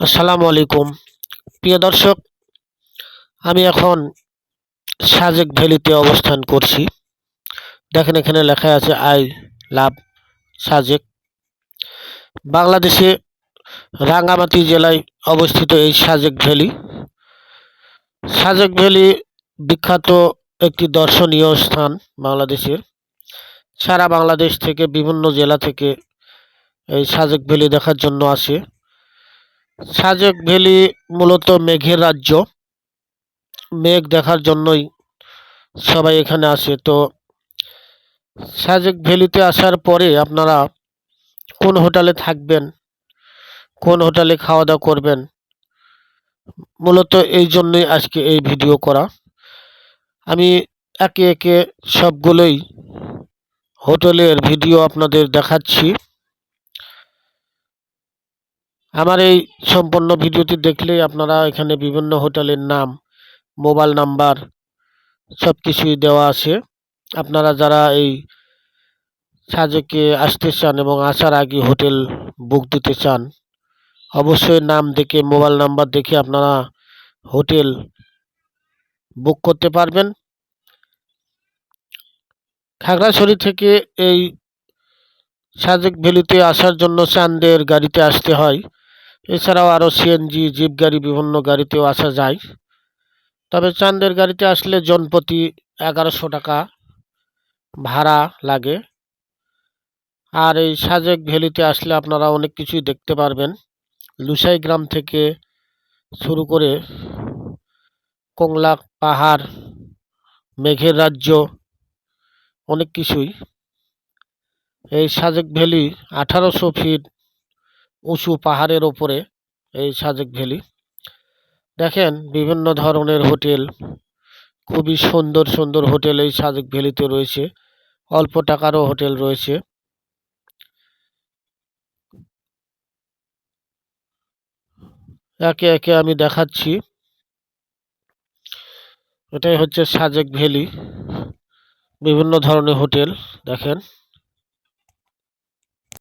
আসসালামু আলাইকুম। প্রিয় দর্শক, আমি এখন সাজেক ভ্যালিতে অবস্থান করছি। দেখেন এখানে লেখা আছে আই লাভ সাজেক। বাংলাদেশে রাঙ্গামাটি জেলায় অবস্থিত এই সাজেক ভ্যালি। সাজেক ভ্যালি বিখ্যাত একটি দর্শনীয় স্থান বাংলাদেশের। সারা বাংলাদেশ থেকে বিভিন্ন জেলা থেকে এই সাজেক ভ্যালি দেখার জন্য আসে। সাজেক ভ্যালি মূলত মেঘের রাজ্য। মেঘ দেখার জন্যই সবাই এখানে আসে। তো সাজেক ভ্যালিতে আসার পরে আপনারা কোন হোটেলে থাকবেন, কোন হোটেলে খাওয়া দাওয়া করবেন, মূলত এই জন্যই আজকে এই ভিডিও করা। আমি একে একে সবগুলোই হোটেলের ভিডিও আপনাদের দেখাচ্ছি। আমার এই সম্পূর্ণ ভিডিওটি দেখলেই আপনারা এখানে বিভিন্ন হোটেলের নাম, মোবাইল নাম্বার সব কিছুই দেওয়া আছে। আপনারা যারা এই সাজেকে আসতে চান এবং আসার আগে হোটেল বুক দিতে চান, অবশ্যই নাম দেখে, মোবাইল নাম্বার দেখে আপনারা হোটেল বুক করতে পারবেন। খাগড়াছড়ি থেকে এই সাজেক ভ্যালিতে আসার জন্য চান্দের গাড়িতে আসতে হয়। এছাড়াও আরও সিএনজি, জিপ গাড়ি, বিভিন্ন গাড়িতেও আসা যায়। তবে চান্দের গাড়িতে আসলে জনপ্রতি 1100 টাকা ভাড়া লাগে। আর এই সাজেক ভ্যালিতে আসলে আপনারা অনেক কিছুই দেখতে পারবেন। লুসাই গ্রাম থেকে শুরু করে কোংলাক পাহাড়, মেঘের রাজ্য, অনেক কিছুই। এই সাজেক ভ্যালি 1800 ফিট উঁচু পাহাড়ের ওপরে এই সাজেক ভ্যালি। দেখেন বিভিন্ন ধরনের হোটেল, খুবই সুন্দর সুন্দর হোটেল এই সাজেক ভ্যালিতে রয়েছে। অল্প টাকারও হোটেল রয়েছে। একে একে আমি দেখাচ্ছি। এটাই হচ্ছে সাজেক ভ্যালি। বিভিন্ন ধরনের হোটেল দেখেন।